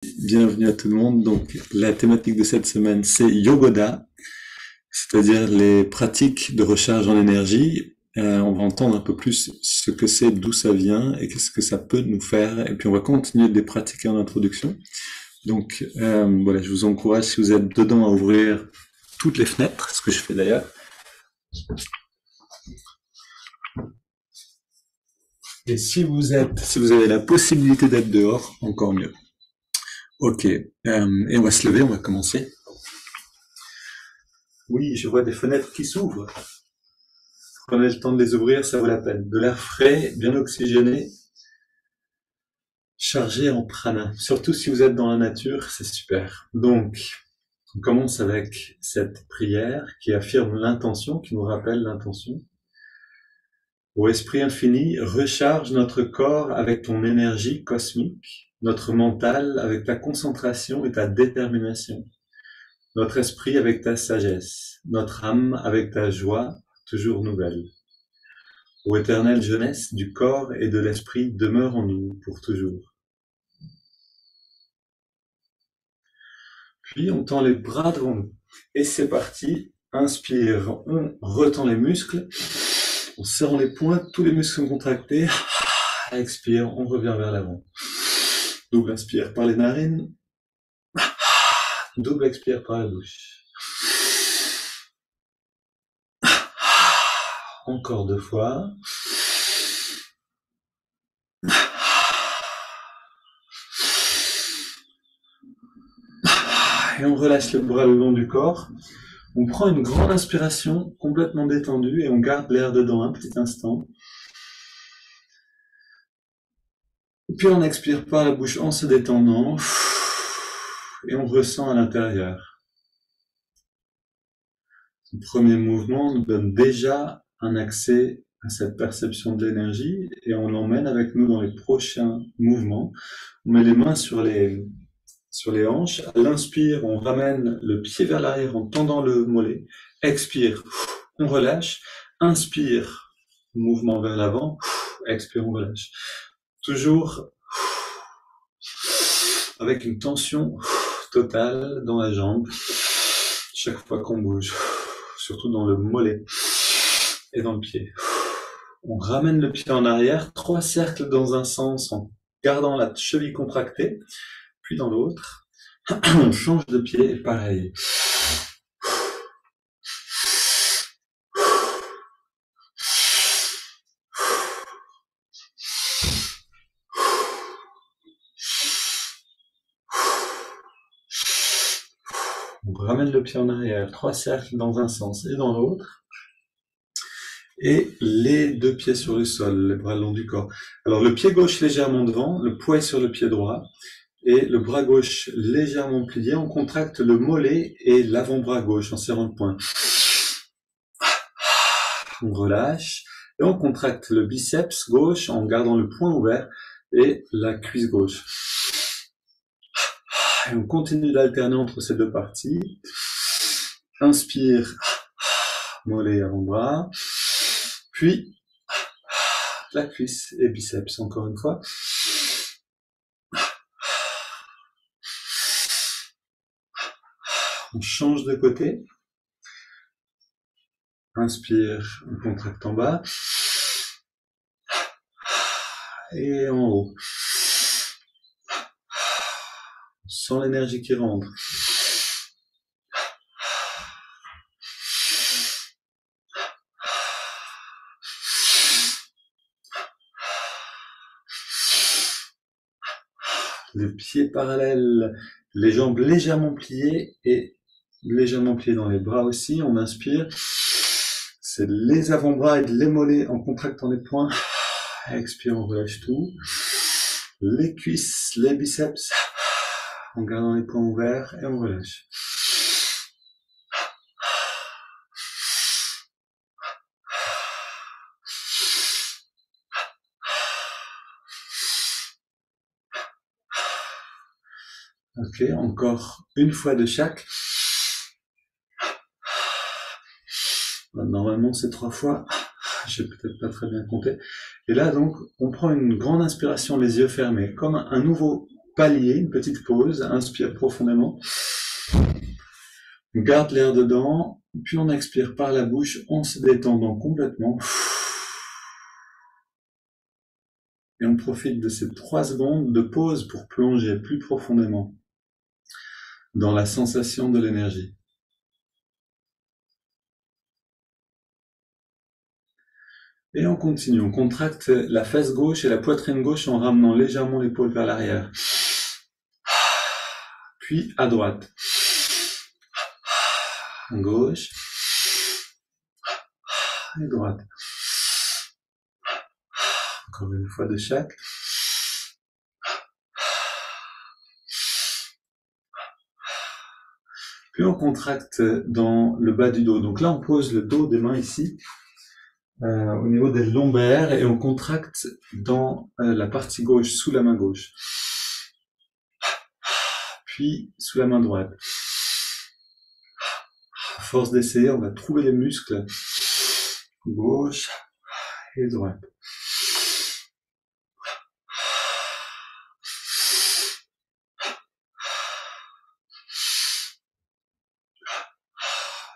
Bienvenue à tout le monde. Donc, la thématique de cette semaine, c'est Yogoda, c'est-à-dire les pratiques de recharge en énergie. On va entendre un peu plus ce que c'est, d'où ça vient et qu'est-ce que ça peut nous faire. Et puis, on va continuer de les pratiquer en introduction. Donc, voilà, je vous encourage, si vous êtes dedans, à ouvrir toutes les fenêtres, ce que je fais d'ailleurs. Et si vous avez la possibilité d'être dehors, encore mieux. Ok, et on va se lever, on va commencer. Oui, je vois des fenêtres qui s'ouvrent. Prenez le temps de les ouvrir, ça vaut la peine. De l'air frais, bien oxygéné, chargé en prana. Surtout si vous êtes dans la nature, c'est super. Donc, on commence avec cette prière qui affirme l'intention, qui nous rappelle l'intention. Ô Esprit infini, recharge notre corps avec ton énergie cosmique, notre mental avec ta concentration et ta détermination, notre esprit avec ta sagesse, notre âme avec ta joie toujours nouvelle. Ô éternelle jeunesse du corps et de l'esprit, demeure en nous pour toujours. Puis on tend les bras devant nous. Et c'est parti. Inspire, on retend les muscles. On serre les poings, tous les muscles sont contractés. Expire, on revient vers l'avant. Double inspire par les narines. Double expire par la bouche. Encore 2 fois. Et on relâche le bras le long du corps. On prend une grande inspiration, complètement détendue, et on garde l'air dedans un petit instant. Puis on expire par la bouche en se détendant. Et on ressent à l'intérieur. Ce premier mouvement nous donne déjà un accès à cette perception de l'énergie et on l'emmène avec nous dans les prochains mouvements. On met les mains sur les hanches. À l'inspire, on ramène le pied vers l'arrière en tendant le mollet. Expire, on relâche. Inspire, mouvement vers l'avant. Expire, on relâche. Toujours avec une tension totale dans la jambe chaque fois qu'on bouge, surtout dans le mollet et dans le pied. On ramène le pied en arrière, 3 cercles dans un sens en gardant la cheville contractée, puis dans l'autre. On change de pied, pareil. On ramène le pied en arrière, 3 cercles dans un sens et dans l'autre. Et les 2 pieds sur le sol, les bras le long du corps. Alors le pied gauche légèrement devant, le poids est sur le pied droit. Et le bras gauche légèrement plié, on contracte le mollet et l'avant-bras gauche en serrant le poing. On relâche et on contracte le biceps gauche en gardant le poing ouvert et la cuisse gauche. Et on continue d'alterner entre ces 2 parties. Inspire, mollet et avant-bras. Puis la cuisse et biceps encore une fois. On change de côté. Inspire, on contracte en bas. Et en haut. On sent l'énergie qui rentre. Le pied parallèle, les jambes légèrement pliées et légèrement pliées dans les bras aussi. On inspire. C'est les avant-bras et les mollets en contractant les poings. Expire, on relâche tout. Les cuisses, les biceps en gardant les poings ouverts et on relâche. Ok, encore une fois de chaque. Normalement, c'est 3 fois. J'ai peut-être pas très bien compté. Et là, donc, on prend une grande inspiration, les yeux fermés, comme un nouveau palier, une petite pause, inspire profondément, on garde l'air dedans, puis on expire par la bouche en se détendant complètement. Et on profite de ces 3 secondes de pause pour plonger plus profondément dans la sensation de l'énergie. Et on continue, on contracte la fesse gauche et la poitrine gauche en ramenant légèrement l'épaule vers l'arrière. Puis à droite. Gauche. Et droite. Encore une fois de chaque. Puis on contracte dans le bas du dos. Donc là, on pose le dos des mains ici. Au niveau des lombaires et on contracte dans la partie gauche, sous la main gauche. Puis sous la main droite. À force d'essayer, on va trouver les muscles gauche et droite.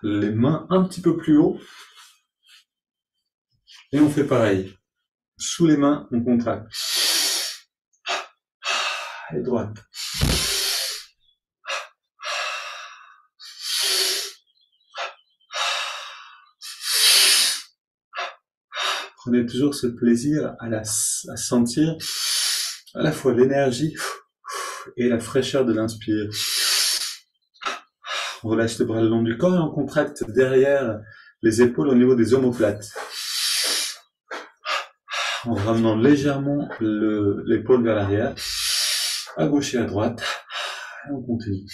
Les mains un petit peu plus haut. Et on fait pareil. Sous les mains, on contracte. Et droite. Prenez toujours ce plaisir à sentir à la fois l'énergie et la fraîcheur de l'inspire. On relâche les bras le long du corps et on contracte derrière les épaules au niveau des omoplates. En ramenant légèrement l'épaule vers l'arrière, à gauche et à droite. Et on continue.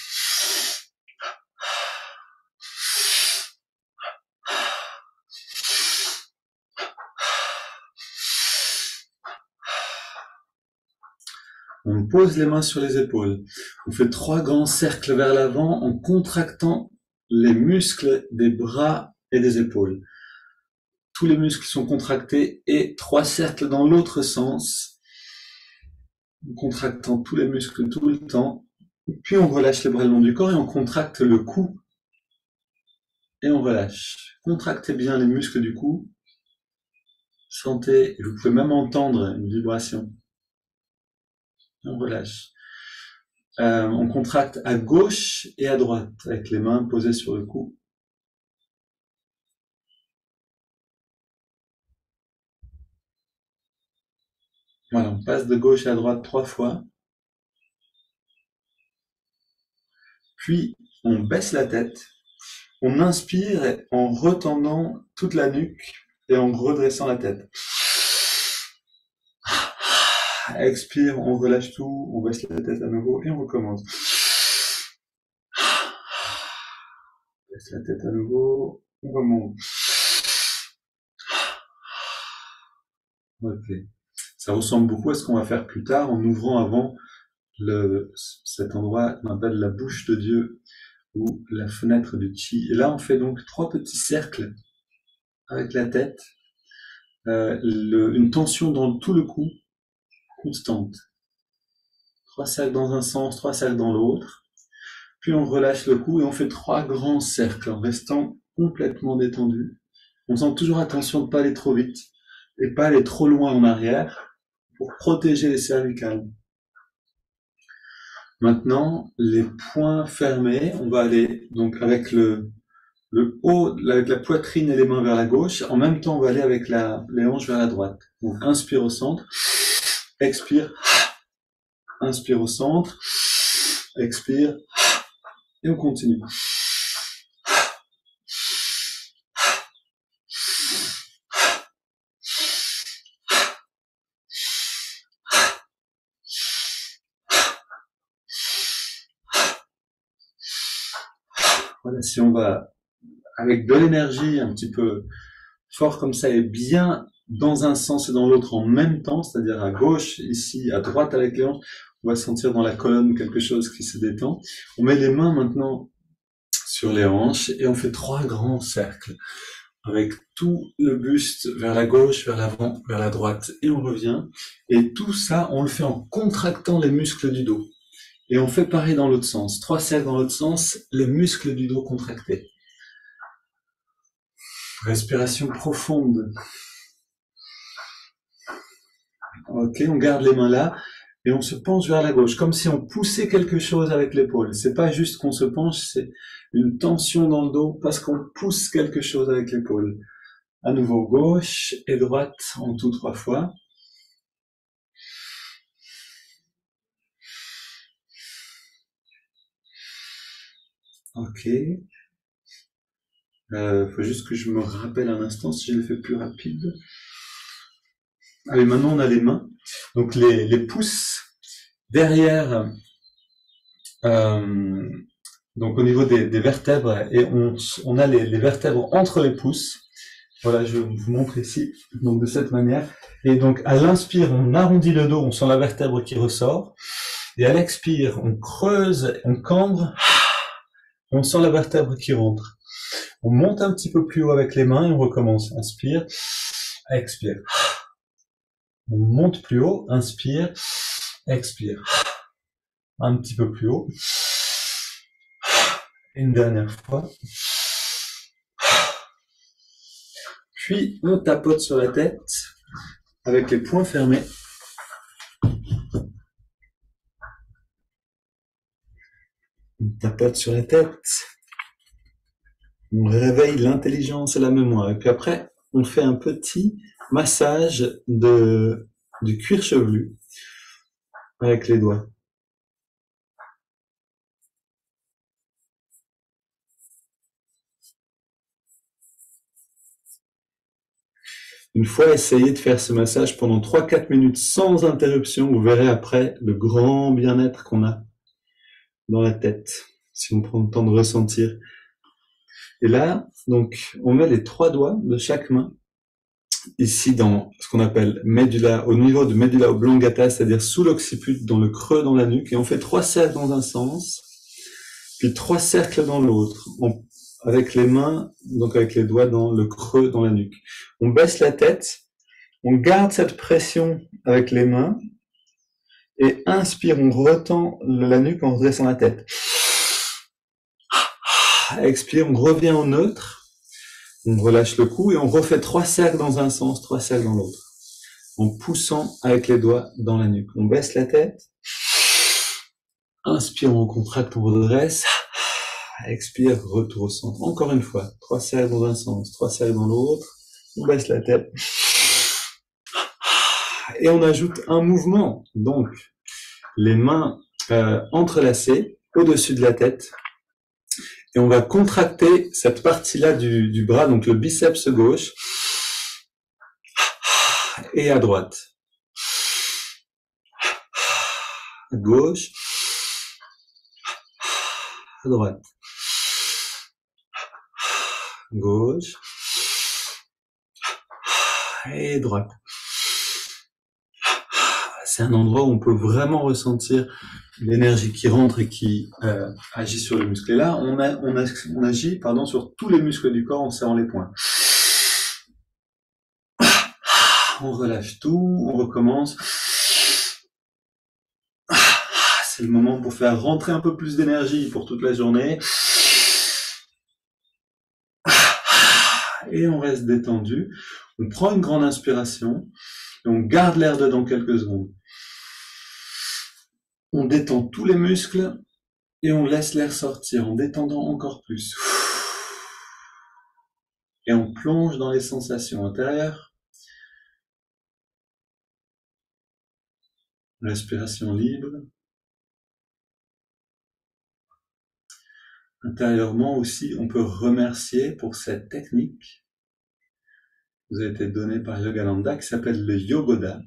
On pose les mains sur les épaules. On fait 3 grands cercles vers l'avant en contractant les muscles des bras et des épaules. Tous les muscles sont contractés et 3 cercles dans l'autre sens, en contractant tous les muscles tout le temps. Puis on relâche les bras le long du corps et on contracte le cou et on relâche. Contractez bien les muscles du cou. Sentez, et vous pouvez même entendre une vibration. On relâche. On contracte à gauche et à droite avec les mains posées sur le cou. Voilà, on passe de gauche à droite 3 fois. Puis on baisse la tête. On inspire en retendant toute la nuque et en redressant la tête. Expire, on relâche tout, on baisse la tête à nouveau et on recommence. Baisse la tête à nouveau, on remonte. Ok. Ça ressemble beaucoup à ce qu'on va faire plus tard en ouvrant avant cet endroit qu'on appelle la bouche de Dieu ou la fenêtre du Chi. Et là, on fait donc 3 petits cercles avec la tête, une tension dans tout le cou constante. 3 cercles dans un sens, 3 cercles dans l'autre. Puis on relâche le cou et on fait 3 grands cercles en restant complètement détendu. On sent toujours attention de ne pas aller trop vite et pas aller trop loin en arrière pour protéger les cervicales. Maintenant, les poings fermés, on va aller donc avec le haut, avec la poitrine et les mains vers la gauche. En même temps, on va aller avec les hanches vers la droite. Donc inspire au centre, expire, inspire au centre, expire, et on continue. Voilà, si on va avec de l'énergie un petit peu fort comme ça et bien dans un sens et dans l'autre en même temps, c'est-à-dire à gauche, ici, à droite avec les hanches, on va sentir dans la colonne quelque chose qui se détend. On met les mains maintenant sur les hanches et on fait 3 grands cercles avec tout le buste vers la gauche, vers l'avant, vers la droite et on revient. Et tout ça, on le fait en contractant les muscles du dos. Et on fait pareil dans l'autre sens. 3 cercles dans l'autre sens, les muscles du dos contractés. Respiration profonde. Ok, on garde les mains là et on se penche vers la gauche, comme si on poussait quelque chose avec l'épaule. C'est pas juste qu'on se penche, c'est une tension dans le dos parce qu'on pousse quelque chose avec l'épaule. À nouveau, gauche et droite en tout 3 fois. Ok. Faut juste que je me rappelle un instant si je le fais plus rapide. Allez, maintenant on a les mains. Donc les pouces derrière, donc au niveau des vertèbres, et on a les vertèbres entre les pouces. Voilà, je vous montre ici, donc de cette manière. Et donc à l'inspire, on arrondit le dos, on sent la vertèbre qui ressort. Et à l'expire, on creuse, on cambre, on sent la vertèbre qui rentre. On monte un petit peu plus haut avec les mains et on recommence. Inspire, expire. On monte plus haut, inspire, expire. Un petit peu plus haut. Et une dernière fois. Puis on tapote sur la tête avec les poings fermés. On tapote sur la tête. On réveille l'intelligence et la mémoire. Et puis après, on fait un petit massage du cuir chevelu avec les doigts. Une fois, essayez de faire ce massage pendant 3-4 minutes sans interruption. Vous verrez après le grand bien-être qu'on a dans la tête, si on prend le temps de ressentir. Et là, donc, on met les 3 doigts de chaque main ici dans ce qu'on appelle médula, au niveau de médula oblongata, c'est-à-dire sous l'occiput, dans le creux dans la nuque, et on fait 3 cercles dans un sens, puis 3 cercles dans l'autre, avec les mains, donc avec les doigts dans le creux dans la nuque. On baisse la tête, on garde cette pression avec les mains, et inspire, on retend la nuque en redressant la tête. Expire, on revient au neutre, on relâche le cou et on refait 3 cercles dans un sens, 3 cercles dans l'autre, en poussant avec les doigts dans la nuque. On baisse la tête, inspire, on contracte, on redresse, expire, retour au centre. Encore une fois, 3 cercles dans un sens, 3 cercles dans l'autre, on baisse la tête, et on ajoute un mouvement, donc les mains entrelacées au-dessus de la tête, et on va contracter cette partie-là du bras, donc le biceps gauche, et à droite. À gauche, à droite. Gauche, et droite. C'est un endroit où on peut vraiment ressentir l'énergie qui rentre et qui agit sur les muscles. Et là, on agit sur tous les muscles du corps en serrant les poings. On relâche tout, on recommence. C'est le moment pour faire rentrer un peu plus d'énergie pour toute la journée. Et on reste détendu. On prend une grande inspiration et on garde l'air dedans quelques secondes. On détend tous les muscles et on laisse l'air sortir en détendant encore plus. Et on plonge dans les sensations intérieures. Respiration libre. Intérieurement aussi, on peut remercier pour cette technique qui vous a été donnée par Yogananda qui s'appelle le Yogoda,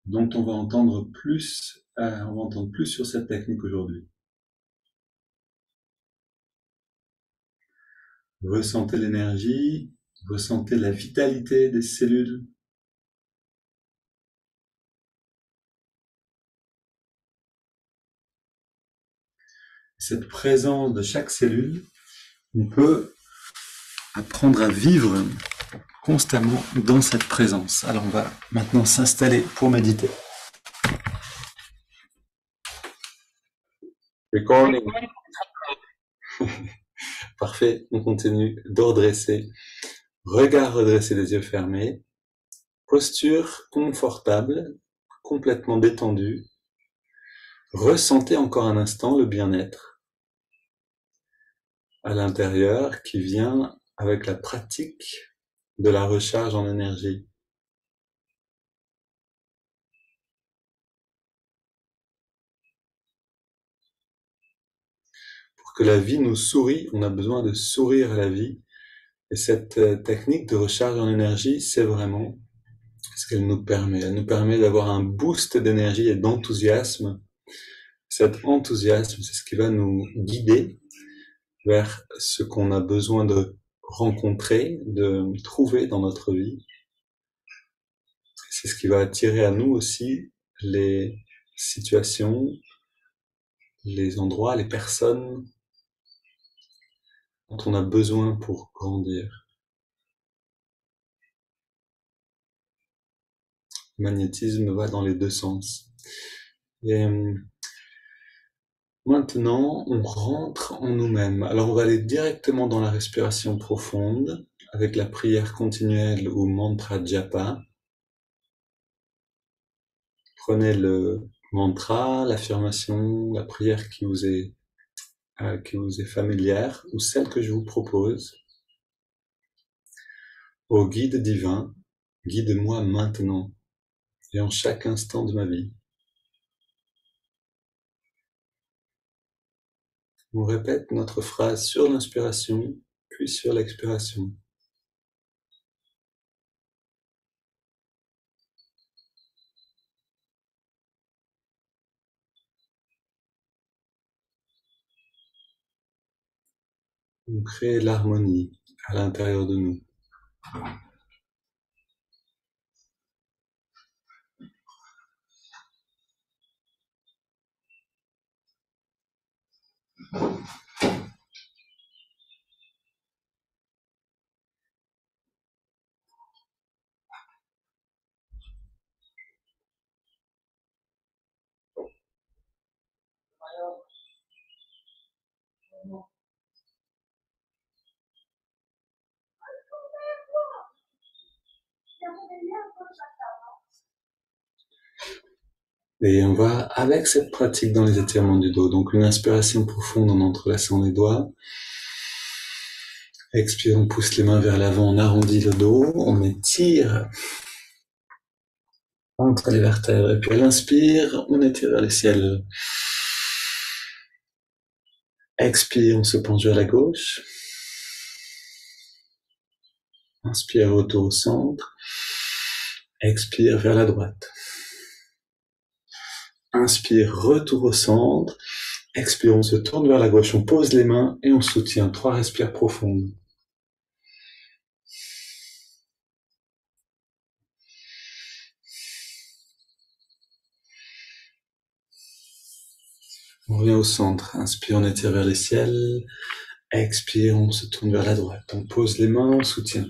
dont on va entendre plus sur cette technique aujourd'hui. Ressentez l'énergie, ressentez la vitalité des cellules. Cette présence de chaque cellule, on peut apprendre à vivre constamment dans cette présence. Alors on va maintenant s'installer pour méditer. Recording. Parfait, on continue de redresser. Regard redressé, les yeux fermés. Posture confortable, complètement détendue. Ressentez encore un instant le bien-être à l'intérieur qui vient avec la pratique de la recharge en énergie. Pour que la vie nous sourie, on a besoin de sourire à la vie. Et cette technique de recharge en énergie, c'est vraiment ce qu'elle nous permet. Elle nous permet d'avoir un boost d'énergie et d'enthousiasme. Cet enthousiasme, c'est ce qui va nous guider vers ce qu'on a besoin de rencontrer, de trouver dans notre vie. C'est ce qui va attirer à nous aussi les situations, les endroits, les personnes dont on a besoin pour grandir. Le magnétisme va dans les deux sens. Et maintenant, on rentre en nous-mêmes. Alors, on va aller directement dans la respiration profonde avec la prière continuelle ou mantra japa. Prenez le mantra, l'affirmation, la prière qui vous est familière ou celle que je vous propose. Ô guide divin, guide-moi maintenant et en chaque instant de ma vie. On répète notre phrase sur l'inspiration, puis sur l'expiration. On crée l'harmonie à l'intérieur de nous. Et on va, avec cette pratique dans les étirements du dos, donc une inspiration profonde en entrelaçant les doigts. Expire, on pousse les mains vers l'avant, on arrondit le dos, on étire entre les vertèbres. Et puis à l'inspire, on étire vers le ciel. Expire, on se penche vers la gauche. Inspire, retour au centre. Expire vers la droite. Inspire, retour au centre. Expire, on se tourne vers la gauche, on pose les mains et on soutient. 3 respires profondes. On revient au centre. Inspire, on étire vers le ciel. Expire, on se tourne vers la droite. On pose les mains, on soutient.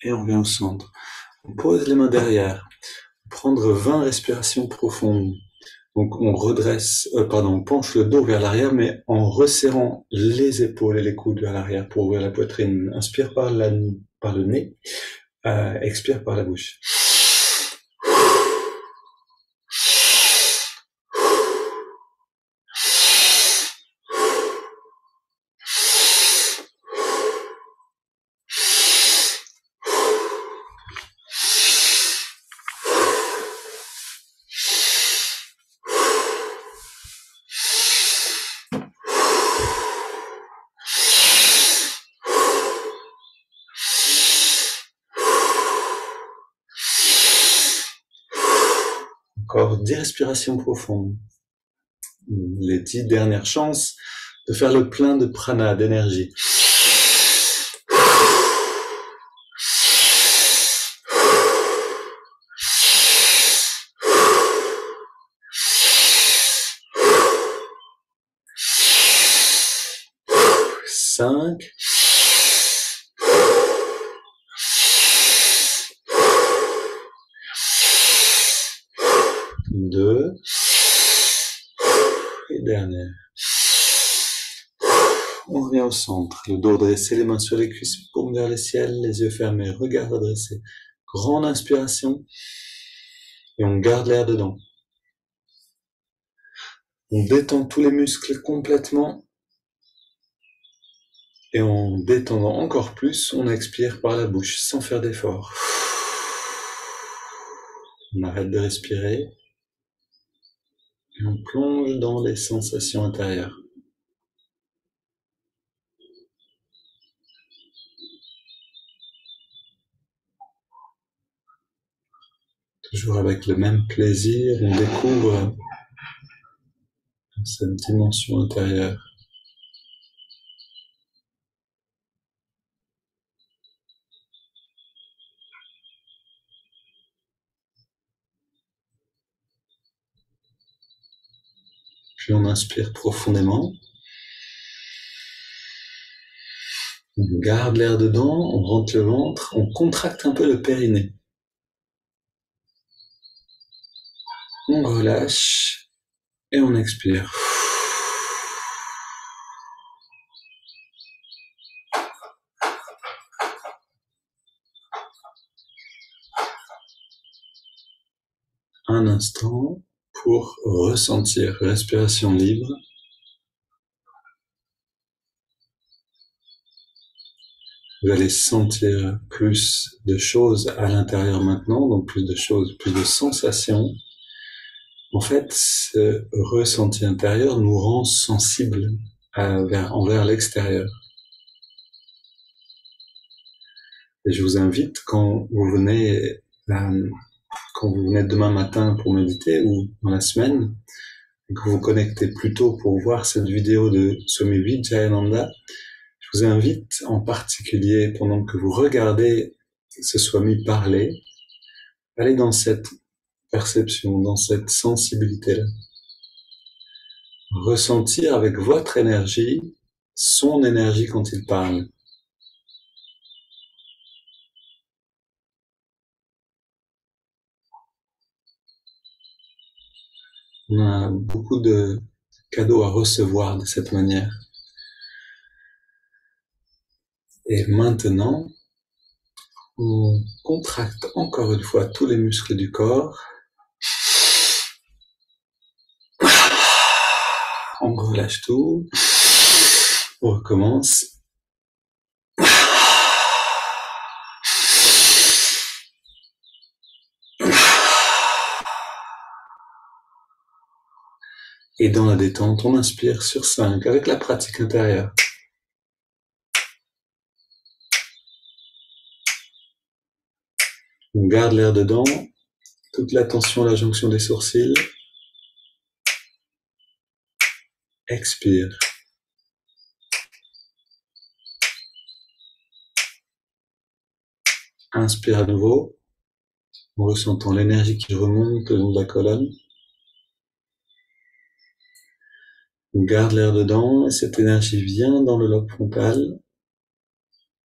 Et on revient au centre. On pose les mains derrière. Prendre 20 respirations profondes. Donc on redresse, on penche le dos vers l'arrière, mais en resserrant les épaules et les coudes vers l'arrière pour ouvrir la poitrine. Inspire par le nez, expire par la bouche. Encore 10 respirations profondes. Les 10 dernières chances de faire le plein de prana, d'énergie. Cinq, 2. Et dernière. On revient au centre. Le dos dressé, les mains sur les cuisses, paume vers le ciel, les yeux fermés, regard redressé. Grande inspiration. Et on garde l'air dedans. On détend tous les muscles complètement. Et en détendant encore plus, on expire par la bouche sans faire d'effort. On arrête de respirer. Et on plonge dans les sensations intérieures. Toujours avec le même plaisir, on découvre cette dimension intérieure. Puis on inspire profondément. On garde l'air dedans, on rentre le ventre, on contracte un peu le périnée. On relâche et on expire. Un instant pour ressentir respiration libre. Vous allez sentir plus de choses à l'intérieur maintenant, donc plus de choses, plus de sensations. En fait, ce ressenti intérieur nous rend sensibles envers l'extérieur. Et je vous invite, quand vous venez demain matin pour méditer ou dans la semaine, et que vous vous connectez plus tôt pour voir cette vidéo de Swami Vijayananda, je vous invite en particulier, pendant que vous regardez ce Swami parler, aller dans cette perception, dans cette sensibilité-là. Ressentir avec votre énergie, son énergie quand il parle. On a beaucoup de cadeaux à recevoir de cette manière. Et maintenant, on contracte encore une fois tous les muscles du corps. On relâche tout. On recommence. Et dans la détente, on inspire sur 5 avec la pratique intérieure. On garde l'air dedans, toute l'attention à la jonction des sourcils. Expire. Inspire à nouveau, en ressentant l'énergie qui remonte le long de la colonne. On garde l'air dedans et cette énergie vient dans le lobe frontal.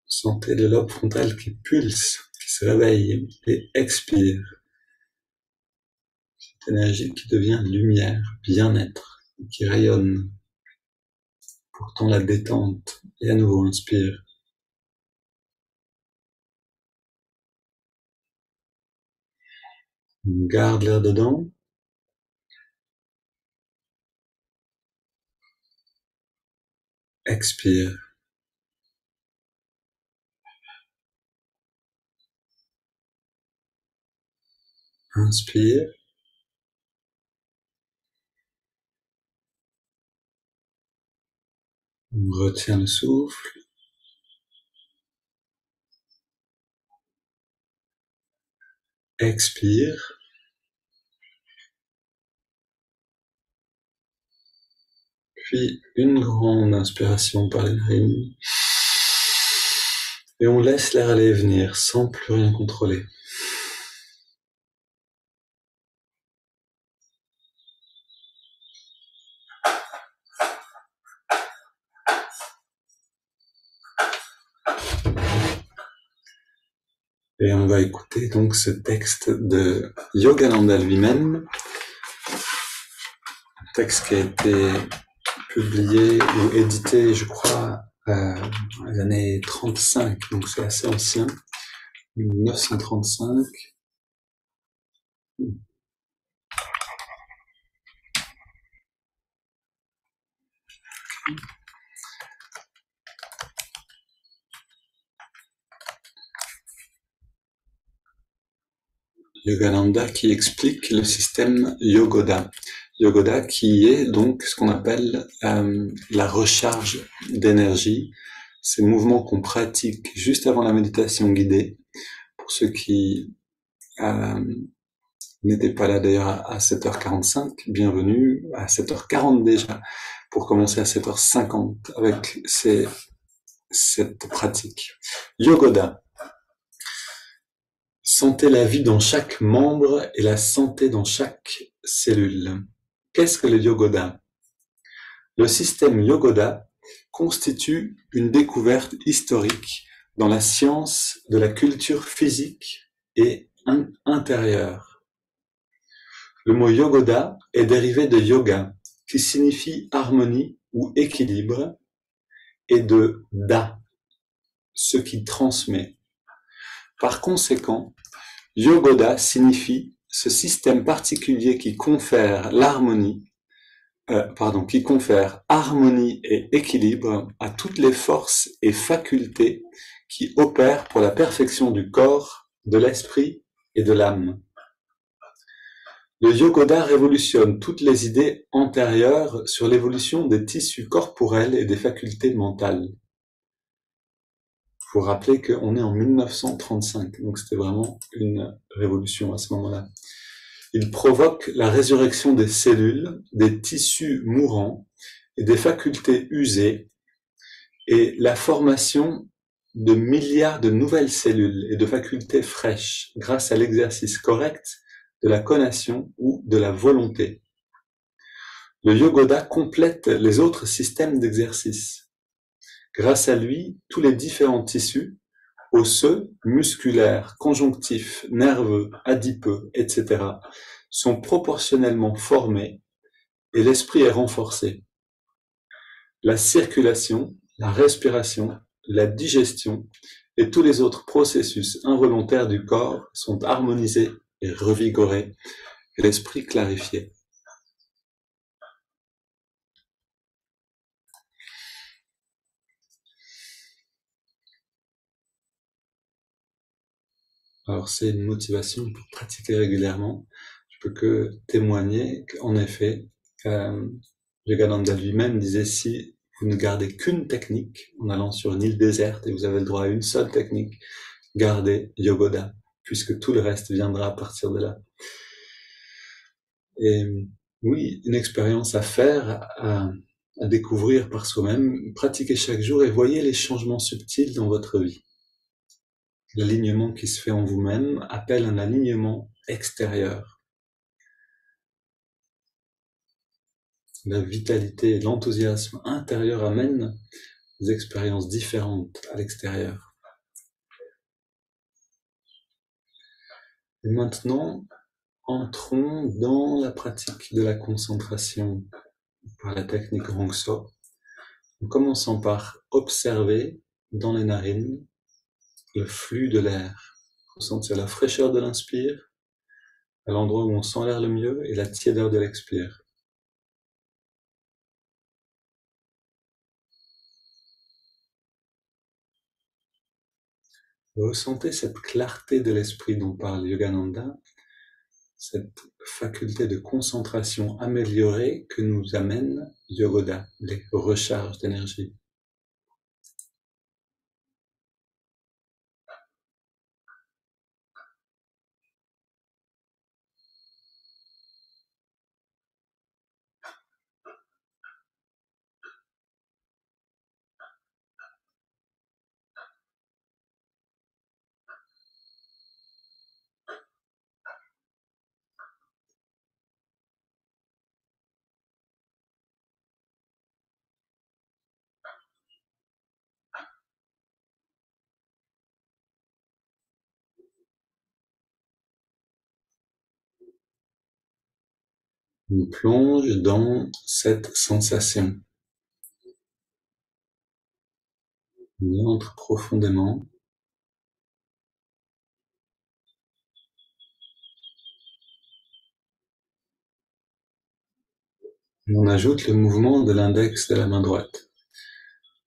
Sentez le lobe frontal qui pulse, qui se réveille et expire. Cette énergie qui devient lumière, bien-être, qui rayonne. Pourtant la détente. Et à nouveau, inspire. On garde l'air dedans. Expire. Inspire. On retient le souffle. Expire. Puis une grande inspiration par les narines. Et on laisse l'air aller et venir sans plus rien contrôler. Et on va écouter donc ce texte de Yogananda lui-même, texte qui a été publié ou édité, je crois, dans les années 35, donc c'est assez ancien, 1935. Yogananda qui explique le système Yogoda. Yogoda qui est donc ce qu'on appelle la recharge d'énergie, ces mouvements qu'on pratique juste avant la méditation guidée. Pour ceux qui n'étaient pas là d'ailleurs à 7h45, bienvenue à 7h40 déjà, pour commencer à 7h50 avec cette pratique. Yogoda. Sentez la vie dans chaque membre et la santé dans chaque cellule. Qu'est-ce que le Yogoda? Le système Yogoda constitue une découverte historique dans la science de la culture physique et intérieure. Le mot Yogoda est dérivé de yoga, qui signifie harmonie ou équilibre, et de da, ce qui transmet. Par conséquent, Yogoda signifie ce système particulier qui confère harmonie et équilibre à toutes les forces et facultés qui opèrent pour la perfection du corps, de l'esprit et de l'âme. Le Yogoda révolutionne toutes les idées antérieures sur l'évolution des tissus corporels et des facultés mentales. Il faut rappeler qu'on est en 1935, donc c'était vraiment une révolution à ce moment-là. Il provoque la résurrection des cellules, des tissus mourants et des facultés usées et la formation de milliards de nouvelles cellules et de facultés fraîches grâce à l'exercice correct de la connation ou de la volonté. Le Yogoda complète les autres systèmes d'exercice. Grâce à lui, tous les différents tissus, osseux, musculaires, conjonctifs, nerveux, adipeux, etc., sont proportionnellement formés et l'esprit est renforcé. La circulation, la respiration, la digestion et tous les autres processus involontaires du corps sont harmonisés et revigorés et l'esprit clarifié. Alors c'est une motivation pour pratiquer régulièrement. Je peux que témoigner qu'en effet, Yogananda lui-même disait si vous ne gardez qu'une technique en allant sur une île déserte et vous avez le droit à une seule technique, gardez Yogoda, puisque tout le reste viendra à partir de là. Et oui, une expérience à faire, à découvrir par soi-même, pratiquez chaque jour et voyez les changements subtils dans votre vie. L'alignement qui se fait en vous-même appelle un alignement extérieur. La vitalité et l'enthousiasme intérieur amènent des expériences différentes à l'extérieur. Et maintenant, entrons dans la pratique de la concentration par la technique Rongso, en commençant par observer dans les narines le flux de l'air, ressentir la fraîcheur de l'inspire, à l'endroit où on sent l'air le mieux, et la tiédeur de l'expire. Ressentez cette clarté de l'esprit dont parle Yogananda, cette faculté de concentration améliorée que nous amène Yogoda, les recharges d'énergie. On plonge dans cette sensation. On y entre profondément. On ajoute le mouvement de l'index de la main droite.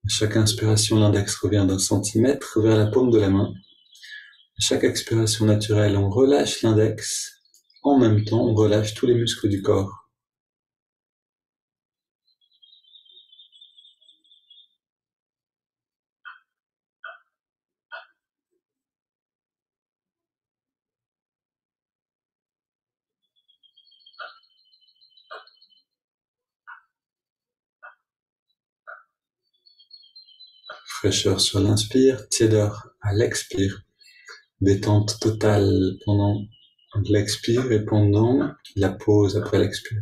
À chaque inspiration, l'index revient d'un centimètre vers la paume de la main. À chaque expiration naturelle, on relâche l'index. En même temps, on relâche tous les muscles du corps. Fraîcheur sur l'inspire, tiédeur à l'expire. Détente totale pendant l'expire et pendant la pause après l'expire.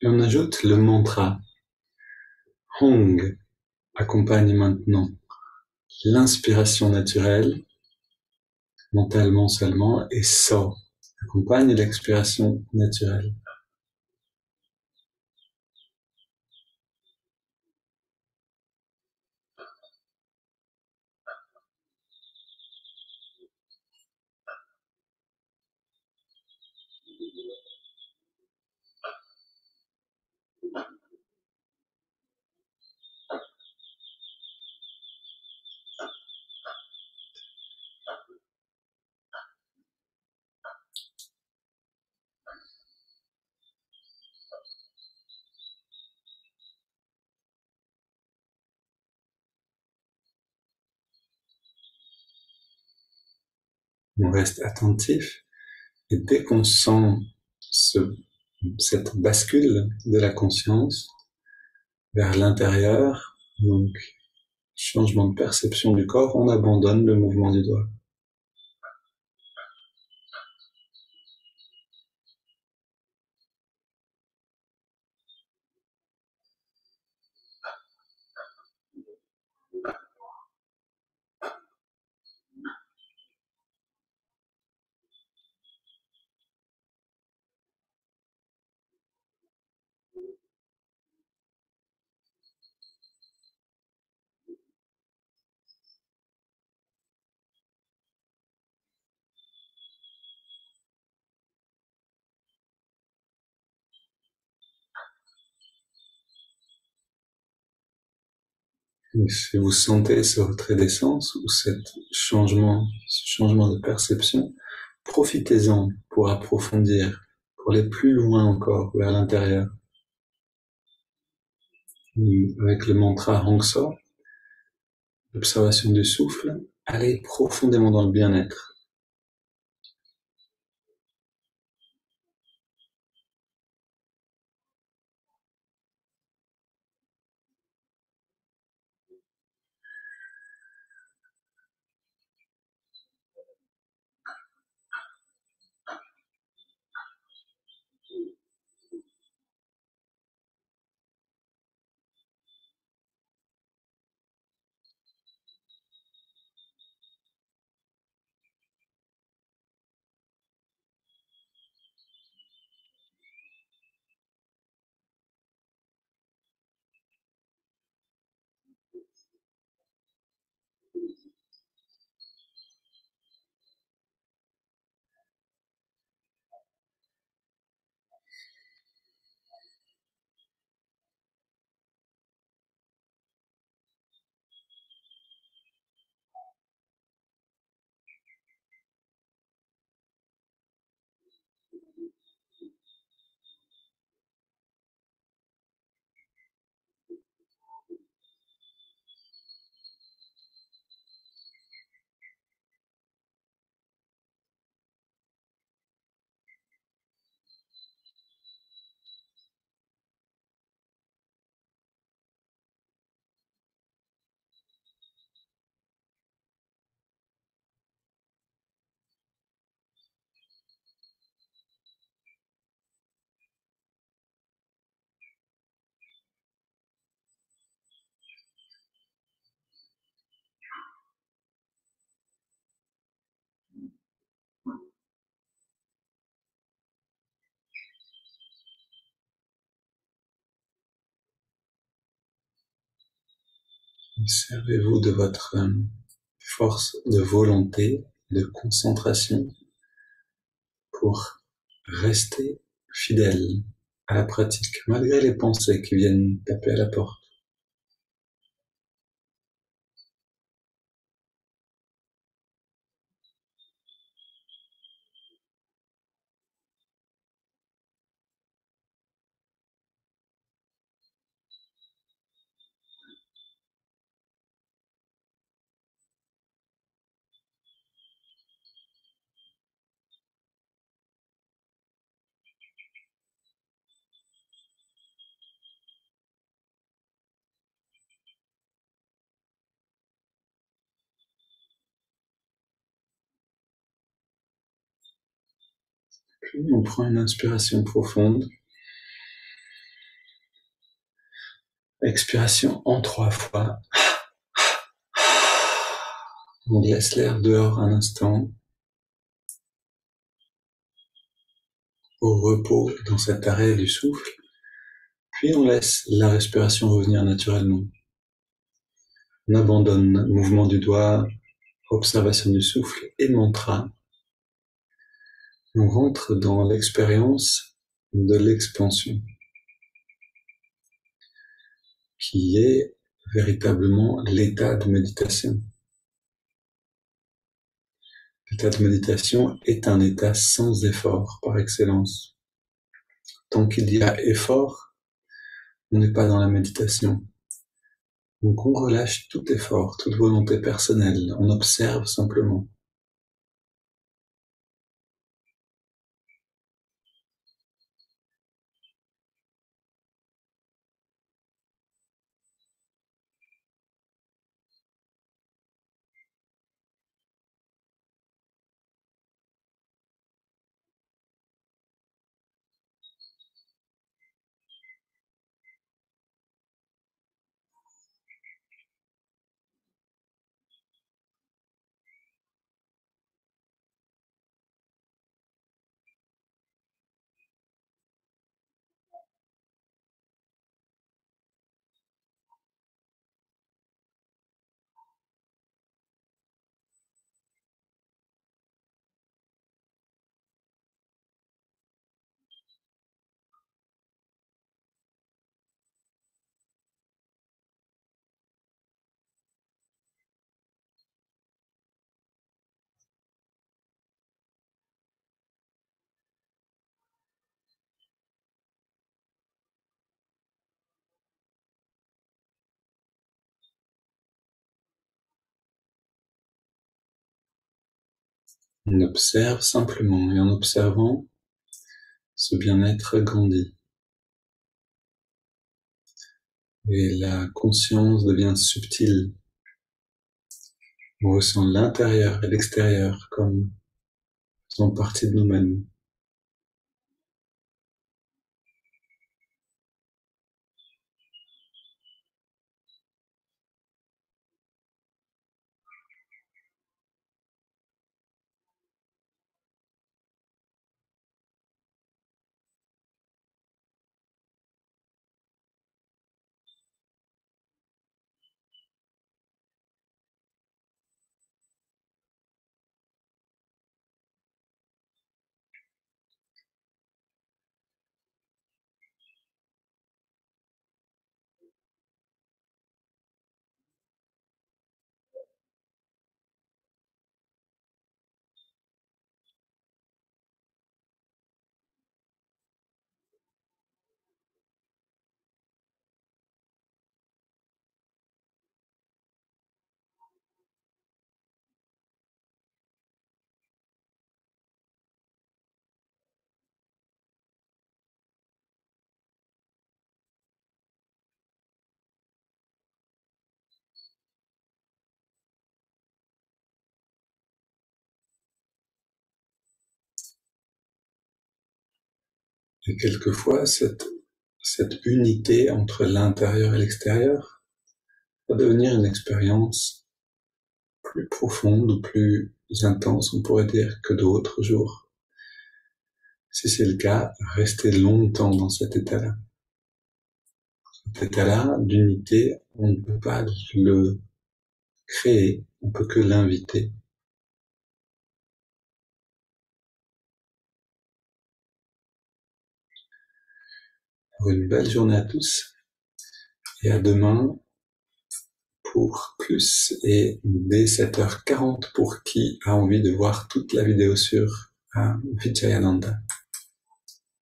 Et on ajoute le mantra. Hong accompagne maintenant l'inspiration naturelle, mentalement seulement, et So accompagne l'expiration naturelle. On reste attentif et dès qu'on sent cette bascule de la conscience vers l'intérieur, donc changement de perception du corps, on abandonne le mouvement du doigt. Et si vous sentez ce retrait d'essence ou ce changement de perception, profitez-en pour approfondir, pour aller plus loin encore vers l'intérieur. Avec le mantra Hongso, l'observation du souffle, allez profondément dans le bien-être. Servez-vous de votre force de volonté, de concentration pour rester fidèle à la pratique, malgré les pensées qui viennent taper à la porte. Puis on prend une inspiration profonde. Expiration en 3 fois. On laisse l'air dehors un instant. Au repos dans cet arrêt du souffle. Puis on laisse la respiration revenir naturellement. On abandonne mouvement du doigt, observation du souffle et mantra. On rentre dans l'expérience de l'expansion, qui est véritablement l'état de méditation. L'état de méditation est un état sans effort par excellence. Tant qu'il y a effort, on n'est pas dans la méditation. Donc on relâche tout effort, toute volonté personnelle, on observe simplement. On observe simplement et en observant, ce bien-être grandit. Et la conscience devient subtile. On ressent l'intérieur et l'extérieur comme faisant partie de nous-mêmes. Et quelquefois, cette unité entre l'intérieur et l'extérieur va devenir une expérience plus profonde ou plus intense, on pourrait dire, que d'autres jours. Si c'est le cas, restez longtemps dans cet état-là. Cet état-là d'unité On ne peut pas le créer, on peut que l'inviter. Une belle journée à tous et à demain pour plus et dès 7h40 pour qui a envie de voir toute la vidéo sur Vijayananda.